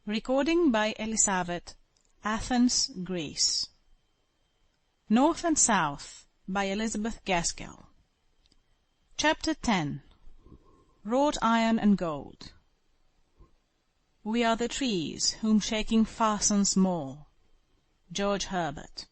Recording by Elizabeth, Athens, Greece. North and South by Elizabeth Gaskell. Chapter 10. Wrought Iron and Gold. We are the trees whom shaking fastens more. George Herbert.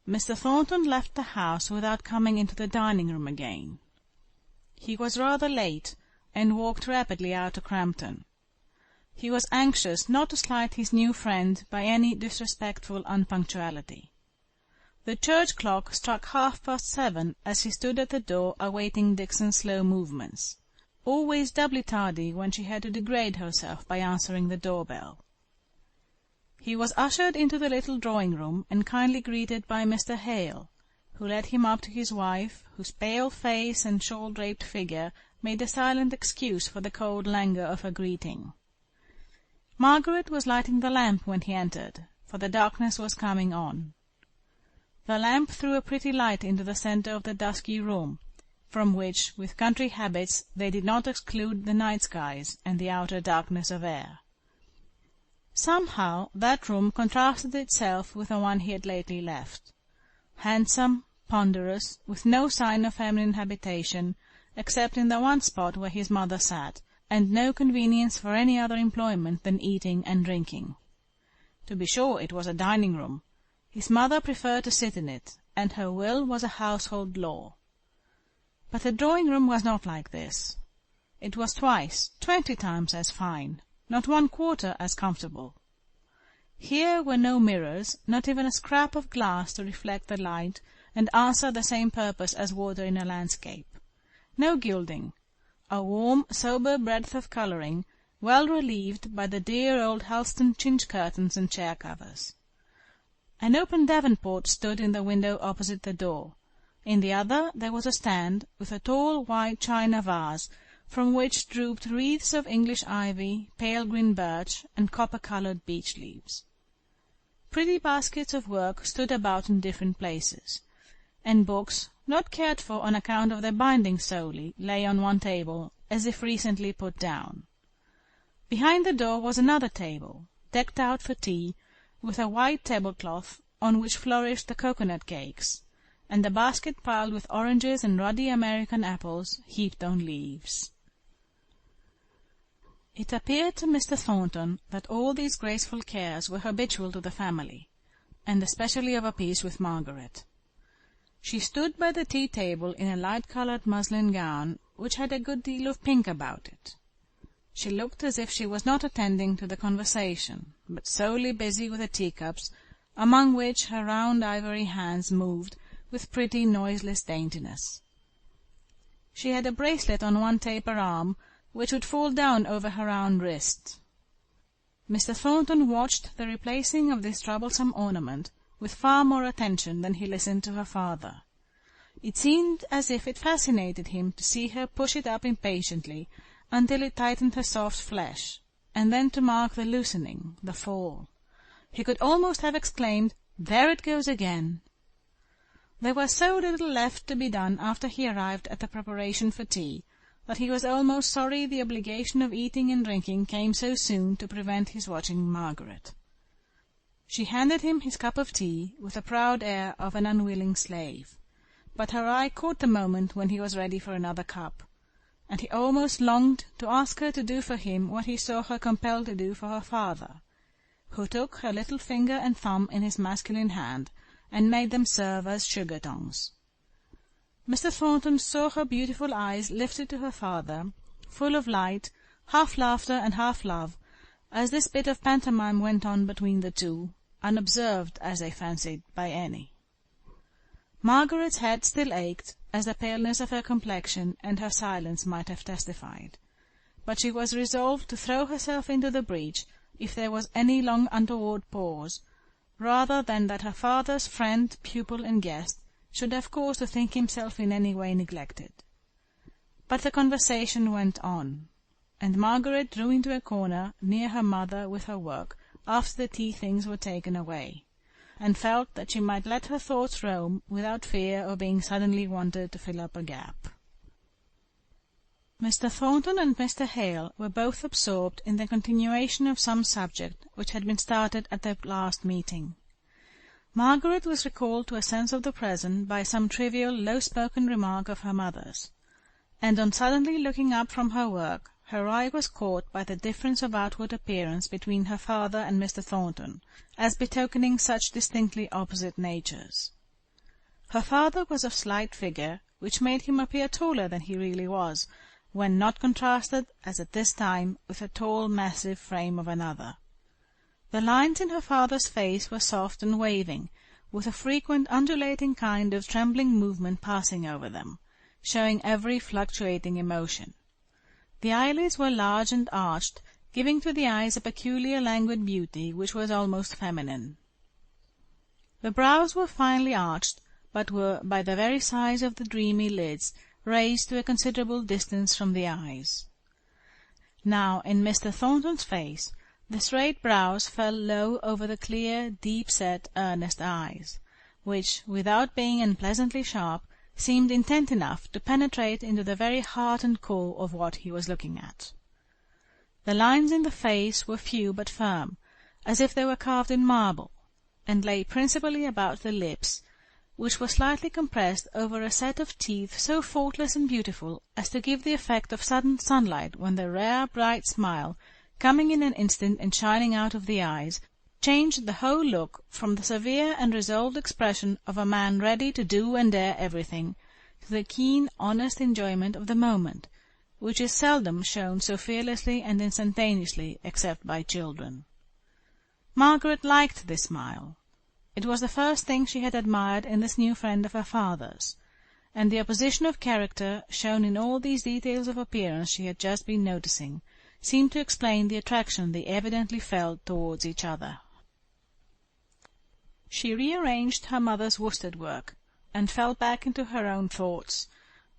Mr. Thornton left the house without coming into the dining-room again. He was rather late, and walked rapidly out to Crampton. He was anxious not to slight his new friend by any disrespectful unpunctuality. The church clock struck 7:30 as he stood at the door awaiting Dixon's slow movements, always doubly tardy when she had to degrade herself by answering the door-bell. He was ushered into the little drawing-room and kindly greeted by Mr. Hale, who led him up to his wife, whose pale face and shawl-draped figure made a silent excuse for the cold languor of her greeting. Margaret was lighting the lamp when he entered, for the darkness was coming on. The lamp threw a pretty light into the centre of the dusky room, from which, with country habits, they did not exclude the night skies and the outer darkness of air. Somehow that room contrasted itself with the one he had lately left. Handsome, ponderous, with no sign of feminine habitation, except in the one spot where his mother sat, and no convenience for any other employment than eating and drinking. To be sure, it was a dining-room. His mother preferred to sit in it, and her will was a household law. But the drawing-room was not like this. It was 20 times as fine, not 1/4 as comfortable. Here were no mirrors, not even a scrap of glass to reflect the light and answer the same purpose as water in a landscape. No gilding. A warm, sober breadth of colouring, well relieved by the dear old Helston chintz curtains and chair covers. An open davenport stood in the window opposite the door. In the other there was a stand, with a tall white china vase, from which drooped wreaths of English ivy, pale green birch, and copper-coloured beech leaves. Pretty baskets of work stood about in different places, and books, not cared for on account of their binding solely, lay on one table, as if recently put down. Behind the door was another table, decked out for tea, with a white tablecloth on which flourished the cocoanut cakes, and a basket piled with oranges and ruddy American apples heaped on leaves. It appeared to Mr. Thornton that all these graceful cares were habitual to the family, and especially of a piece with Margaret. She stood by the tea-table in a light-coloured muslin gown, which had a good deal of pink about it. She looked as if she was not attending to the conversation, but solely busy with the teacups, among which her round ivory hands moved with pretty noiseless daintiness. She had a bracelet on one taper arm, which would fall down over her round wrist. Mr. Thornton watched the replacing of this troublesome ornament with far more attention than he listened to her father. It seemed as if it fascinated him to see her push it up impatiently until it tightened her soft flesh, and then to mark the loosening, the fall. He could almost have exclaimed, "There it goes again!" There was so little left to be done after he arrived at the preparation for tea, that he was almost sorry the obligation of eating and drinking came so soon to prevent his watching Margaret. She handed him his cup of tea with a proud air of an unwilling slave, but her eye caught the moment when he was ready for another cup, and he almost longed to ask her to do for him what he saw her compelled to do for her father, who took her little finger and thumb in his masculine hand and made them serve as sugar-tongs. Mr. Thornton saw her beautiful eyes lifted to her father, full of light, half laughter and half love, as this bit of pantomime went on between the two, unobserved, as they fancied, by any. Margaret's head still ached, as the paleness of her complexion and her silence might have testified, but she was resolved to throw herself into the breach if there was any long untoward pause, rather than that her father's friend, pupil, and guest should have cause to think himself in any way neglected. But the conversation went on, and Margaret drew into a corner near her mother with her work after the tea-things were taken away, and felt that she might let her thoughts roam without fear of being suddenly wanted to fill up a gap. Mr. Thornton and Mr. Hale were both absorbed in the continuation of some subject which had been started at their last meeting. Margaret was recalled to a sense of the present by some trivial, low-spoken remark of her mother's, and on suddenly looking up from her work, her eye was caught by the difference of outward appearance between her father and Mr. Thornton, as betokening such distinctly opposite natures. Her father was of slight figure, which made him appear taller than he really was, when not contrasted, as at this time, with the tall, massive frame of another. The lines in her father's face were soft and waving, with a frequent undulating kind of trembling movement passing over them, showing every fluctuating emotion. The eyelids were large and arched, giving to the eyes a peculiar languid beauty which was almost feminine. The brows were finely arched, but were, by the very size of the dreamy lids, raised to a considerable distance from the eyes. Now, in Mr. Thornton's face, the straight brows fell low over the clear, deep-set, earnest eyes, which, without being unpleasantly sharp, seemed intent enough to penetrate into the very heart and core of what he was looking at. The lines in the face were few but firm, as if they were carved in marble, and lay principally about the lips, which were slightly compressed over a set of teeth so faultless and beautiful as to give the effect of sudden sunlight when the rare, bright smile, coming in an instant and shining out of the eyes, changed the whole look from the severe and resolved expression of a man ready to do and dare everything, to the keen, honest enjoyment of the moment, which is seldom shown so fearlessly and instantaneously except by children. Margaret liked this smile. It was the first thing she had admired in this new friend of her father's, and the opposition of character, shown in all these details of appearance she had just been noticing, seemed to explain the attraction they evidently felt towards each other. She rearranged her mother's worsted work, and fell back into her own thoughts,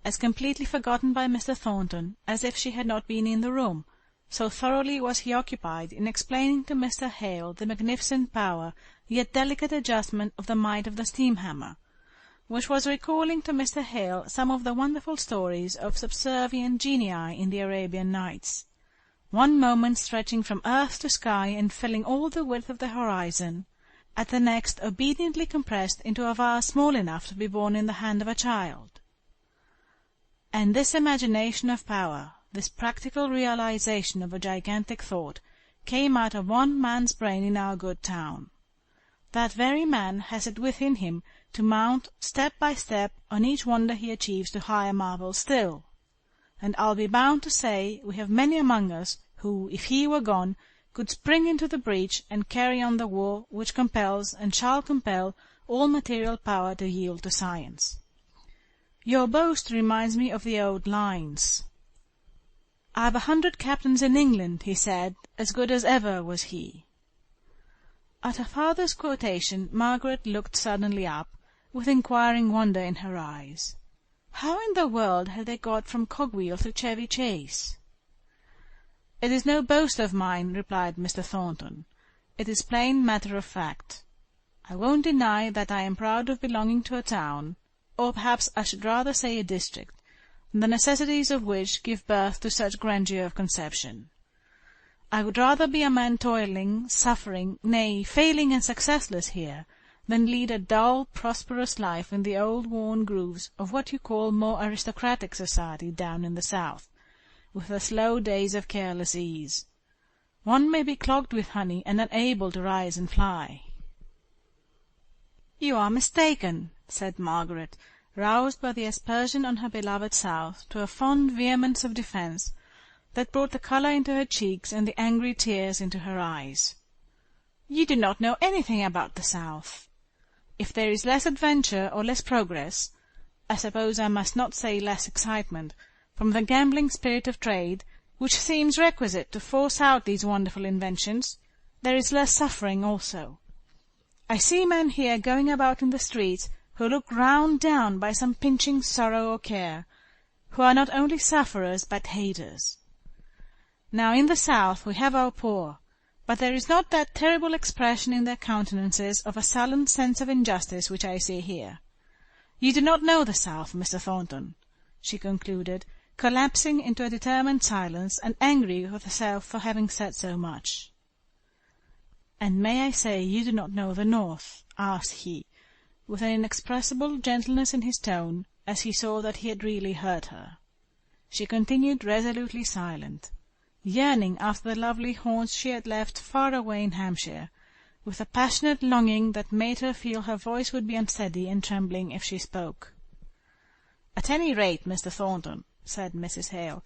as completely forgotten by Mr. Thornton as if she had not been in the room, so thoroughly was he occupied in explaining to Mr. Hale the magnificent power, yet delicate adjustment of the might of the steam-hammer, which was recalling to Mr. Hale some of the wonderful stories of subservient genii in the Arabian Nights, one moment stretching from earth to sky and filling all the width of the horizon, at the next obediently compressed into a vase small enough to be borne in the hand of a child. And this imagination of power, this practical realization of a gigantic thought, came out of one man's brain in our good town. That very man has it within him to mount, step by step, on each wonder he achieves to higher marvels still. And I'll be bound to say we have many among us who, if he were gone, could spring into the breach and carry on the war which compels and shall compel all material power to yield to science. Your boast reminds me of the old lines. "I've 100 captains in England," he said, "as good as ever was he." At her father's quotation Margaret looked suddenly up, with inquiring wonder in her eyes. How in the world had they got from Cogwheel to Chevy Chase? "It is no boast of mine," replied Mr. Thornton. "It is plain matter of fact. I won't deny that I am proud of belonging to a town, or perhaps I should rather say a district, the necessities of which give birth to such grandeur of conception. I would rather be a man toiling, suffering, nay, failing and successless here, than lead a dull, prosperous life in the old worn grooves of what you call more aristocratic society down in the South, with the slow days of careless ease. One may be clogged with honey and unable to rise and fly." "You are mistaken," said Margaret, roused by the aspersion on her beloved South to a fond vehemence of defence that brought the colour into her cheeks and the angry tears into her eyes. "You do not know anything about the South. If there is less adventure or less progress, I suppose I must not say less excitement, from the gambling spirit of trade, which seems requisite to force out these wonderful inventions, there is less suffering also. I see men here going about in the streets who look ground down by some pinching sorrow or care, who are not only sufferers but haters. Now in the South we have our poor, but there is not that terrible expression in their countenances of a sullen sense of injustice which I see here. You do not know the South, Mr. Thornton," she concluded, collapsing into a determined silence and angry with herself for having said so much. "And may I say you do not know the North?" asked he, with an inexpressible gentleness in his tone, as he saw that he had really heard her. She continued resolutely silent, yearning after the lovely haunts she had left far away in Hampshire, with a passionate longing that made her feel her voice would be unsteady and trembling if she spoke. "At any rate, Mr. Thornton," said Mrs. Hale,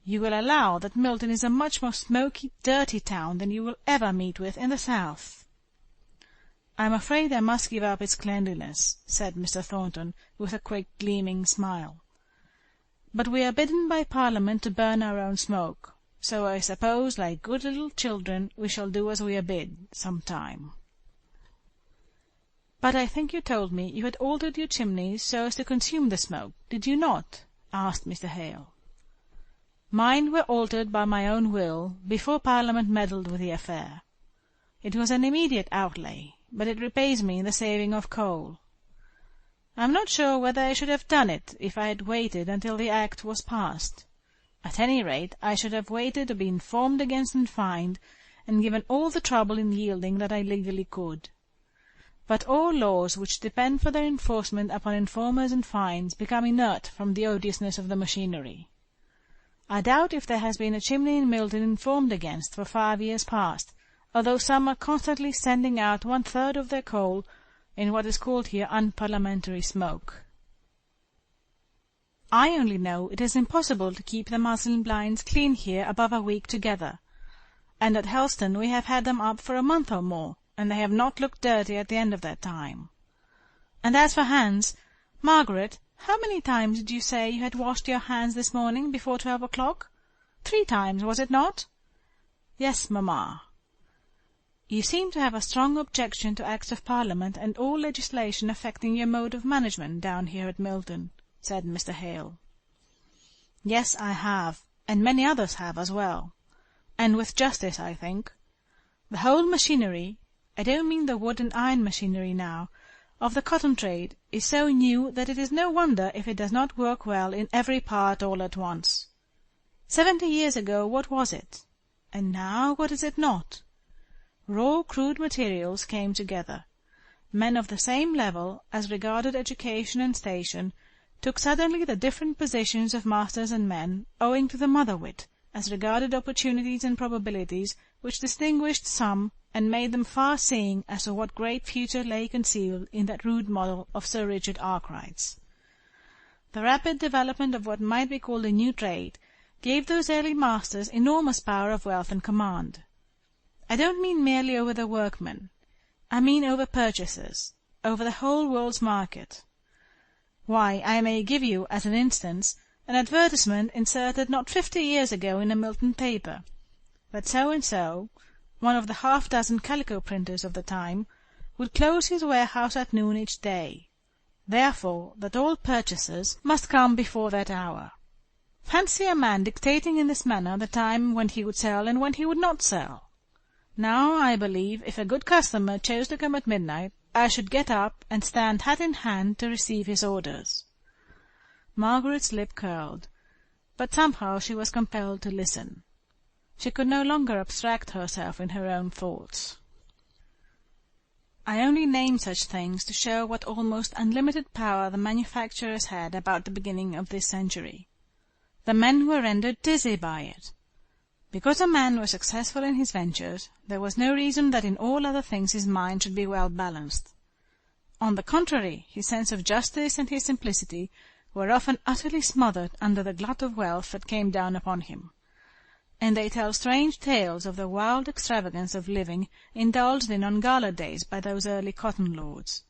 "you will allow that Milton is a much more smoky, dirty town than you will ever meet with in the South." "I'm afraid I must give up its cleanliness," said Mr. Thornton, with a quick, gleaming smile. "But we are bidden by Parliament to burn our own smoke, so I suppose, like good little children, we shall do as we are bid, some time." "But I think you told me you had altered your chimneys so as to consume the smoke, did you not?" asked Mr. Hale. "Mine were altered by my own will, before Parliament meddled with the affair. It was an immediate outlay, but it repays me in the saving of coal. I am not sure whether I should have done it if I had waited until the Act was passed. At any rate, I should have waited to be informed against and fined, and given all the trouble in yielding that I legally could. But all laws which depend for their enforcement upon informers and fines become inert from the odiousness of the machinery. I doubt if there has been a chimney in Milton informed against for 5 years past, although some are constantly sending out 1/3 of their coal in what is called here unparliamentary smoke. I only know it is impossible to keep the muslin blinds clean here above a week together, and at Helston we have had them up for a month or more, and they have not looked dirty at the end of that time. And as for hands, Margaret, how many times did you say you had washed your hands this morning before 12 o'clock? 3 times, was it not?" "Yes, mamma." "You seem to have a strong objection to Acts of Parliament and all legislation affecting your mode of management down here at Milton," said Mr. Hale. "Yes, I have, and many others have as well, and with justice, I think. The whole machinery, I don't mean the wood and iron machinery now, of the cotton trade is so new that it is no wonder if it does not work well in every part all at once. 70 years ago what was it? And now what is it not? Raw, crude materials came together. Men of the same level, as regarded education and station, took suddenly the different positions of masters and men, owing to the mother-wit, as regarded opportunities and probabilities, which distinguished some, and made them far-seeing as to what great future lay concealed in that rude model of Sir Richard Arkwright's. The rapid development of what might be called a new trade gave those early masters enormous power of wealth and command. I don't mean merely over the workmen. I mean over purchasers, over the whole world's market. Why, I may give you, as an instance, an advertisement inserted not 50 years ago in a Milton paper, that so-and-so, one of the half-dozen calico printers of the time, would close his warehouse at noon each day, therefore that all purchasers must come before that hour. Fancy a man dictating in this manner the time when he would sell and when he would not sell. Now, I believe, if a good customer chose to come at midnight, I should get up and stand hat in hand to receive his orders." Margaret's lip curled, but somehow she was compelled to listen. She could no longer abstract herself in her own thoughts. I only name such things to show what almost unlimited power the manufacturers had about the beginning of this century. The men were rendered dizzy by it. Because a man was successful in his ventures, there was no reason that in all other things his mind should be well balanced. On the contrary, his sense of justice and his simplicity were often utterly smothered under the glut of wealth that came down upon him. And they tell strange tales of the wild extravagance of living indulged in on gala days by those early cotton lords.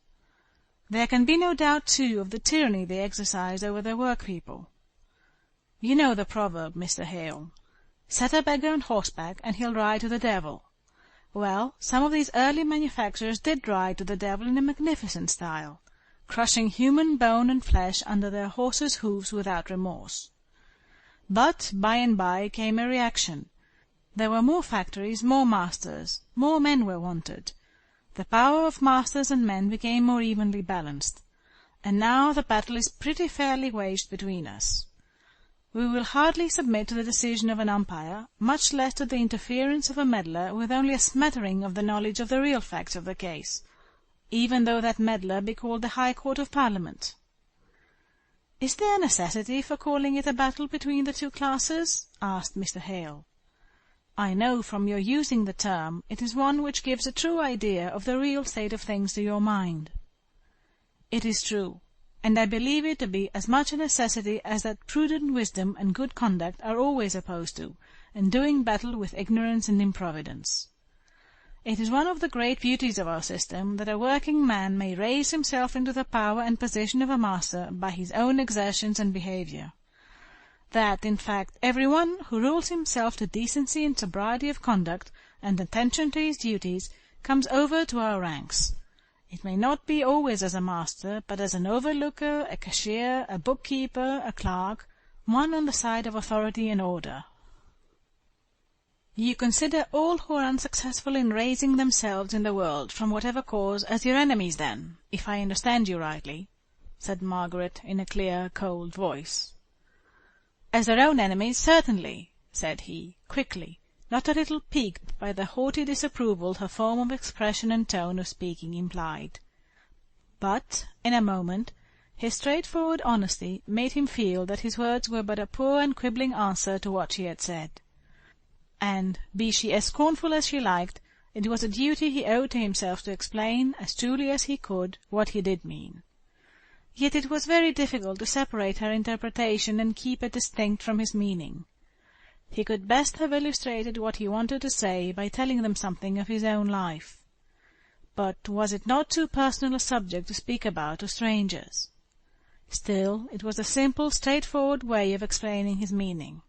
There can be no doubt, too, of the tyranny they exercised over their workpeople. You know the proverb, Mr. Hale, "Set a beggar on horseback, and he'll ride to the devil." Well, some of these early manufacturers did ride to the devil in a magnificent style, crushing human bone and flesh under their horses' hoofs without remorse. But by and by came a reaction. There were more factories, more masters, more men were wanted. The power of masters and men became more evenly balanced, and now the battle is pretty fairly waged between us. We will hardly submit to the decision of an umpire, much less to the interference of a meddler with only a smattering of the knowledge of the real facts of the case, even though that meddler be called the High Court of Parliament. "Is there necessity for calling it a battle between the two classes?" asked Mr. Hale. "I know from your using the term it is one which gives a true idea of the real state of things to your mind." "It is true, and I believe it to be as much a necessity as that prudent wisdom and good conduct are always opposed to, and doing battle with ignorance and improvidence. It is one of the great beauties of our system that a working man may raise himself into the power and position of a master by his own exertions and behaviour. That, in fact, everyone who rules himself to decency and sobriety of conduct and attention to his duties comes over to our ranks. It may not be always as a master, but as an overlooker, a cashier, a bookkeeper, a clerk, one on the side of authority and order." "You consider all who are unsuccessful in raising themselves in the world, from whatever cause, as your enemies, then, if I understand you rightly?" said Margaret, in a clear, cold voice. "As their own enemies, certainly," said he, quickly, not a little piqued by the haughty disapproval her form of expression and tone of speaking implied. But, in a moment, his straightforward honesty made him feel that his words were but a poor and quibbling answer to what she had said. And, be she as scornful as she liked, it was a duty he owed to himself to explain, as truly as he could, what he did mean. Yet it was very difficult to separate her interpretation and keep it distinct from his meaning. He could best have illustrated what he wanted to say by telling them something of his own life. But was it not too personal a subject to speak about to strangers? Still, it was a simple, straightforward way of explaining his meaning.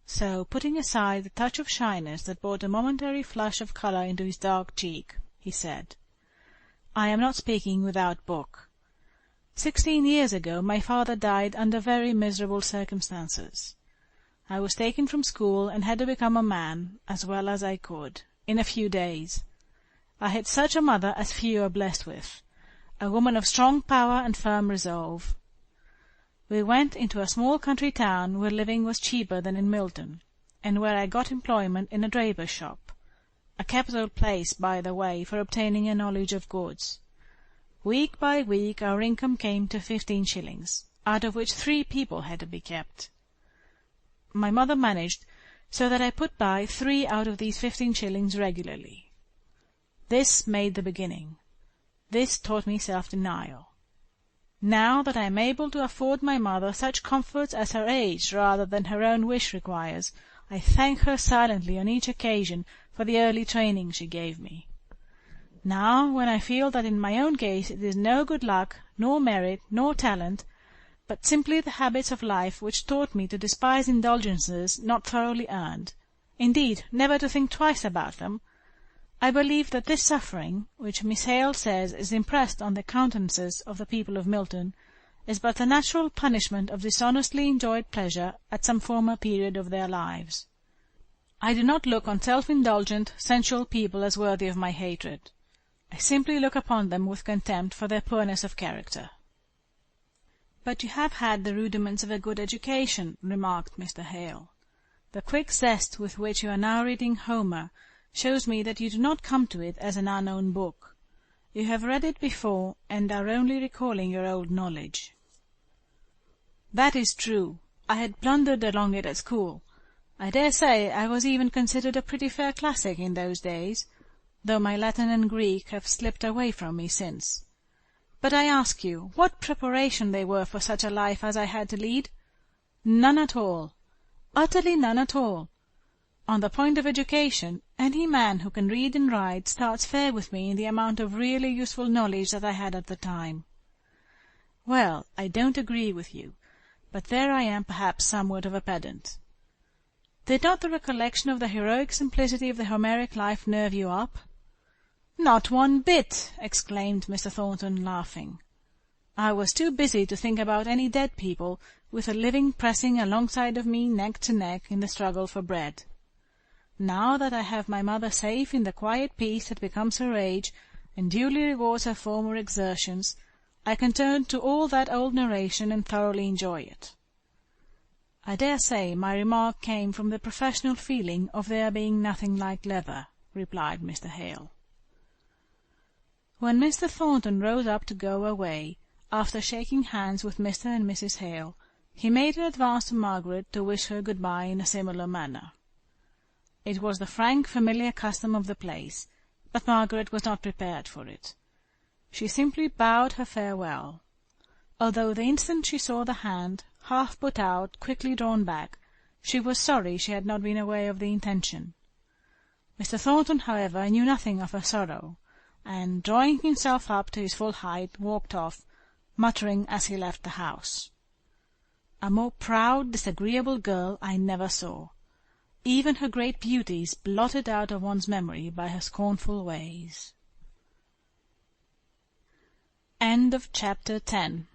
So, putting aside the touch of shyness that brought a momentary flush of colour into his dark cheek, he said, "I am not speaking without book. 16 years ago my father died under very miserable circumstances. I was taken from school and had to become a man, as well as I could, in a few days. I had such a mother as few are blessed with, a woman of strong power and firm resolve. We went into a small country town where living was cheaper than in Milton, and where I got employment in a draper's shop, a capital place, by the way, for obtaining a knowledge of goods. Week by week our income came to 15 shillings, out of which 3 people had to be kept. My mother managed so that I put by 3 out of these 15 shillings regularly. This made the beginning. This taught me self-denial. Now that I am able to afford my mother such comforts as her age rather than her own wish requires, I thank her silently on each occasion for the early training she gave me. Now, when I feel that in my own case it is no good luck, nor merit, nor talent, but simply the habits of life which taught me to despise indulgences not thoroughly earned, indeed never to think twice about them, I believe that this suffering, which Miss Hale says is impressed on the countenances of the people of Milton, is but the natural punishment of dishonestly enjoyed pleasure at some former period of their lives. I do not look on self-indulgent, sensual people as worthy of my hatred. I simply look upon them with contempt for their poorness of character." "But you have had the rudiments of a good education," remarked Mr. Hale. "The quick zest with which you are now reading Homer shows me that you do not come to it as an unknown book. You have read it before, and are only recalling your old knowledge." "That is true. I had blundered along it at school. I dare say I was even considered a pretty fair classic in those days, though my Latin and Greek have slipped away from me since. But I ask you, what preparation they were for such a life as I had to lead? None at all. Utterly none at all. On the point of education, any man who can read and write starts fair with me in the amount of really useful knowledge that I had at the time. Well, I don't agree with you, but there I am perhaps somewhat of a pedant. Did not the recollection of the heroic simplicity of the Homeric life nerve you up?" "Not one bit!" exclaimed Mr. Thornton, laughing. "I was too busy to think about any dead people, with a living pressing alongside of me neck to neck in the struggle for bread. Now that I have my mother safe in the quiet peace that becomes her age, and duly rewards her former exertions, I can turn to all that old narration and thoroughly enjoy it." "I dare say my remark came from the professional feeling of there being nothing like leather," replied Mr. Hale. When Mr. Thornton rose up to go away, after shaking hands with Mr. and Mrs. Hale, he made an advance to Margaret to wish her good-bye in a similar manner. It was the frank, familiar custom of the place, but Margaret was not prepared for it. She simply bowed her farewell, although the instant she saw the hand, half put out, quickly drawn back, she was sorry she had not been aware of the intention. Mr. Thornton, however, knew nothing of her sorrow, and, drawing himself up to his full height, walked off, muttering as he left the house, "A more proud, disagreeable girl I never saw. Even her great beauty is blotted out of one's memory by her scornful ways." End of Chapter 10.